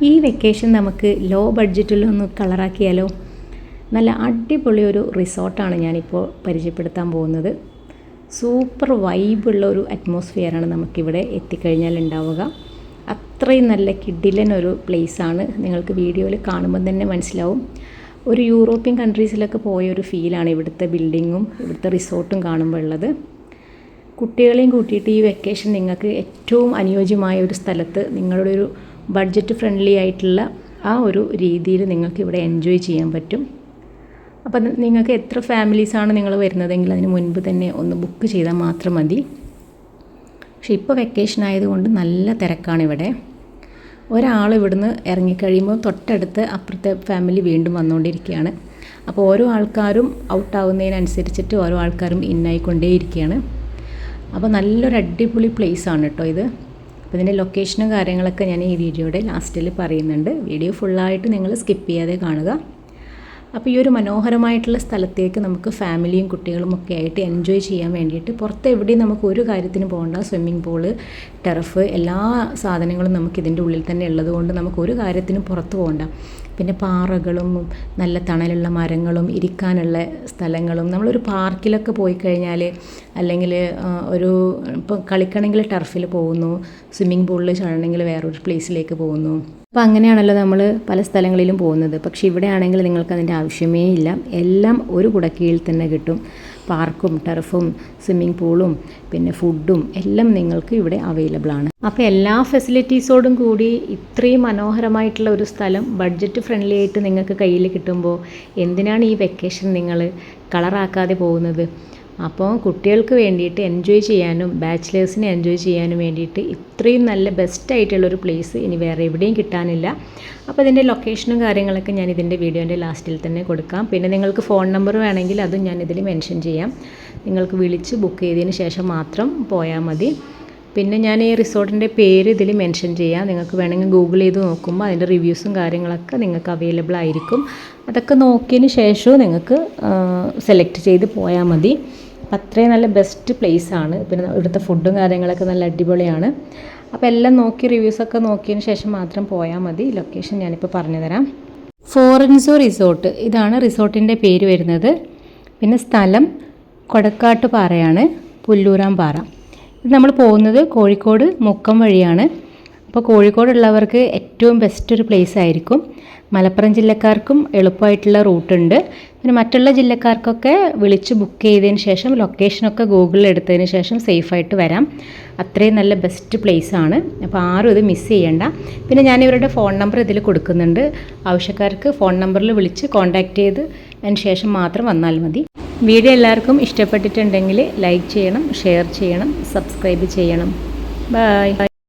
ഈ വെക്കേഷൻ നമുക്ക് ലോ ബഡ്ജറ്റിലൊന്ന് കളറാക്കിയാലോ? നല്ല അടിപൊളി ഒരു റിസോർട്ടാണ് ഞാനിപ്പോൾ പരിചയപ്പെടുത്താൻ പോകുന്നത്. സൂപ്പർ വൈബുള്ള ഒരു അറ്റ്മോസ്ഫിയറാണ് നമുക്കിവിടെ എത്തിക്കഴിഞ്ഞാൽ ഉണ്ടാവുക. അത്രയും നല്ല കിഡിലൻ ഒരു പ്ലേസാണ്. നിങ്ങൾക്ക് വീഡിയോയിൽ കാണുമ്പോൾ തന്നെ മനസ്സിലാവും. ഒരു യൂറോപ്യൻ കൺട്രീസിലൊക്കെ പോയ ഒരു ഫീലാണ് ഇവിടുത്തെ ബിൽഡിങ്ങും ഇവിടുത്തെ റിസോർട്ടും കാണുമ്പോൾ ഉള്ളത്. കുട്ടികളെയും കൂട്ടിയിട്ട് ഈ വെക്കേഷൻ നിങ്ങൾക്ക് ഏറ്റവും അനുയോജ്യമായ ഒരു സ്ഥലത്ത് നിങ്ങളുടെ ഒരു ബഡ്ജറ്റ് ഫ്രണ്ട്ലി ആയിട്ടുള്ള ആ ഒരു രീതിയിൽ നിങ്ങൾക്ക് ഇവിടെ എൻജോയ് ചെയ്യാൻ പറ്റും. അപ്പം നിങ്ങൾക്ക് എത്ര ഫാമിലീസാണ് നിങ്ങൾ വരുന്നതെങ്കിൽ അതിന് മുൻപ് തന്നെ ഒന്ന് ബുക്ക് ചെയ്താൽ മാത്രം മതി. പക്ഷേ ഇപ്പോൾ വെക്കേഷൻ ആയതുകൊണ്ട് നല്ല തിരക്കാണ് ഇവിടെ. ഒരാൾ ഇവിടുന്ന് ഇറങ്ങിക്കഴിയുമ്പോൾ തൊട്ടടുത്ത് അപ്പുറത്തെ ഫാമിലി വീണ്ടും വന്നുകൊണ്ടിരിക്കുകയാണ്. അപ്പോൾ ഓരോ ആൾക്കാരും ഔട്ടാവുന്നതിനനുസരിച്ചിട്ട് ഓരോ ആൾക്കാരും ഇന്നായിക്കൊണ്ടേയിരിക്കുകയാണ്. അപ്പോൾ നല്ലൊരു അടിപൊളി പ്ലേസാണ് കേട്ടോ ഇത്. അപ്പോൾ ഇതിൻ്റെ ലൊക്കേഷനും കാര്യങ്ങളൊക്കെ ഞാൻ ഈ വീഡിയോയുടെ ലാസ്റ്റിൽ പറയുന്നുണ്ട്. വീഡിയോ ഫുള്ളായിട്ട് നിങ്ങൾ സ്കിപ്പ് ചെയ്യാതെ കാണുക. അപ്പോൾ ഈ ഒരു മനോഹരമായിട്ടുള്ള സ്ഥലത്തേക്ക് നമുക്ക് ഫാമിലിയും കുട്ടികളും ഒക്കെ ആയിട്ട് എൻജോയ് ചെയ്യാൻ വേണ്ടിയിട്ട് പുറത്ത് എവിടെയും നമുക്ക് ഒരു കാര്യത്തിന് പോകണ്ട. സ്വിമ്മിംഗ് പൂള്, ടെറഫ്, എല്ലാ സാധനങ്ങളും നമുക്ക് ഇതിൻ്റെ ഉള്ളിൽ തന്നെ ഉള്ളതുകൊണ്ട് നമുക്ക് ഒരു കാര്യത്തിനും പുറത്ത് പോകണ്ട. പിന്നെ പാറകളും നല്ല തണലുള്ള മരങ്ങളും ഇരിക്കാനുള്ള സ്ഥലങ്ങളും. നമ്മളൊരു പാർക്കിലൊക്കെ പോയി കഴിഞ്ഞാൽ അല്ലെങ്കിൽ ഒരു ഇപ്പോൾ കളിക്കണമെങ്കിൽ ടർഫിൽ പോകുന്നു, സ്വിമ്മിംഗ് പൂളിൽ ചാടണമെങ്കിൽ വേറൊരു പ്ലേസിലേക്ക് പോകുന്നു. അപ്പോൾ അങ്ങനെയാണല്ലോ നമ്മൾ പല സ്ഥലങ്ങളിലും പോകുന്നത്. പക്ഷേ ഇവിടെ ആണെങ്കിൽ നിങ്ങൾക്ക് അതിൻ്റെ ആവശ്യമേ ഇല്ല. എല്ലാം ഒരു കുടക്കീഴിൽ തന്നെ കിട്ടും. പാർക്കും ടർഫും സ്വിമ്മിംഗ് പൂളും പിന്നെ ഫുഡും എല്ലാം നിങ്ങൾക്ക് ഇവിടെ അവൈലബിൾ ആണ്. അപ്പോൾ എല്ലാ ഫെസിലിറ്റീസോടും കൂടി ഇത്രയും മനോഹരമായിട്ടുള്ള ഒരു സ്ഥലം ബഡ്ജറ്റ് ഫ്രണ്ട്ലി ആയിട്ട് നിങ്ങൾക്ക് കയ്യിൽ കിട്ടുമ്പോൾ എന്തിനാണ് ഈ വെക്കേഷൻ നിങ്ങൾ കളറാക്കാതെ പോകുന്നത്? അപ്പോൾ കുട്ടികൾക്ക് വേണ്ടിയിട്ട് എൻജോയ് ചെയ്യാനും ബാച്ചിലേഴ്സിനെ എൻജോയ് ചെയ്യാനും വേണ്ടിയിട്ട് ഇത്രയും നല്ല ബെസ്റ്റായിട്ടുള്ളൊരു പ്ലേസ് ഇനി വേറെ എവിടെയും കിട്ടാനില്ല. അപ്പോൾ ഇതിൻ്റെ ലൊക്കേഷനും കാര്യങ്ങളൊക്കെ ഞാൻ ഇതിൻ്റെ വീഡിയോൻ്റെ ലാസ്റ്റിൽ തന്നെ കൊടുക്കാം. പിന്നെ നിങ്ങൾക്ക് ഫോൺ നമ്പർ വേണമെങ്കിൽ അതും ഞാൻ ഇതിൽ മെൻഷൻ ചെയ്യാം. നിങ്ങൾക്ക് വിളിച്ച് ബുക്ക് ചെയ്തതിന് ശേഷം മാത്രം പോയാൽ മതി. പിന്നെ ഞാൻ ഈ റിസോർട്ടിൻ്റെ പേര് ഇതിൽ മെൻഷൻ ചെയ്യാം. നിങ്ങൾക്ക് വേണമെങ്കിൽ ഗൂഗിൾ ചെയ്ത് നോക്കുമ്പോൾ അതിൻ്റെ റിവ്യൂസും കാര്യങ്ങളൊക്കെ നിങ്ങൾക്ക് അവൈലബിൾ ആയിരിക്കും. അതൊക്കെ നോക്കിയതിന് ശേഷവും നിങ്ങൾക്ക് സെലക്ട് ചെയ്ത് പോയാൽ മതി. അത്രയും നല്ല ബെസ്റ്റ് പ്ലേസാണ്. പിന്നെ ഇവിടുത്തെ ഫുഡും കാര്യങ്ങളൊക്കെ നല്ല അടിപൊളിയാണ്. അപ്പോൾ എല്ലാം നോക്കി റിവ്യൂസൊക്കെ നോക്കിയതിന് ശേഷം മാത്രം പോയാൽ മതി. ലൊക്കേഷൻ ഞാനിപ്പോൾ പറഞ്ഞു തരാം. ഫോറൻസോ റിസോർട്ട്, ഇതാണ് റിസോർട്ടിൻ്റെ പേര് വരുന്നത്. പിന്നെ സ്ഥലം കൊടക്കാട്ട് പാറയാണ്, പുല്ലൂരാം പാറ. ഇത് നമ്മൾ പോകുന്നത് കോഴിക്കോട് മുക്കം വഴിയാണ്. അപ്പോൾ കോഴിക്കോടുള്ളവർക്ക് ഏറ്റവും ബെസ്റ്റ് ഒരു പ്ലേസ് ആയിരിക്കും. മലപ്പുറം ജില്ലക്കാർക്കും എളുപ്പമായിട്ടുള്ള റൂട്ടുണ്ട്. പിന്നെ മറ്റുള്ള ജില്ലക്കാർക്കൊക്കെ വിളിച്ച് ബുക്ക് ചെയ്തതിന് ശേഷം ലൊക്കേഷനൊക്കെ ഗൂഗിളിൽ എടുത്തതിന് ശേഷം സേഫായിട്ട് വരാം. അത്രയും നല്ല ബെസ്റ്റ് പ്ലേസാണ്. അപ്പോൾ ആരും ഇത് മിസ് ചെയ്യണ്ട. പിന്നെ ഞാൻ ഇവരുടെ ഫോൺ നമ്പർ ഇതിൽ കൊടുക്കുന്നുണ്ട്. ആവശ്യക്കാർക്ക് ഫോൺ നമ്പറിൽ വിളിച്ച് കോൺടാക്റ്റ് ചെയ്ത് അതിന് ശേഷം മാത്രം വന്നാൽ മതി. വീഡിയോ എല്ലാവർക്കും ഇഷ്ടപ്പെട്ടിട്ടുണ്ടെങ്കിൽ ലൈക്ക് ചെയ്യണം, ഷെയർ ചെയ്യണം, സബ്സ്ക്രൈബ് ചെയ്യണം. ബൈ.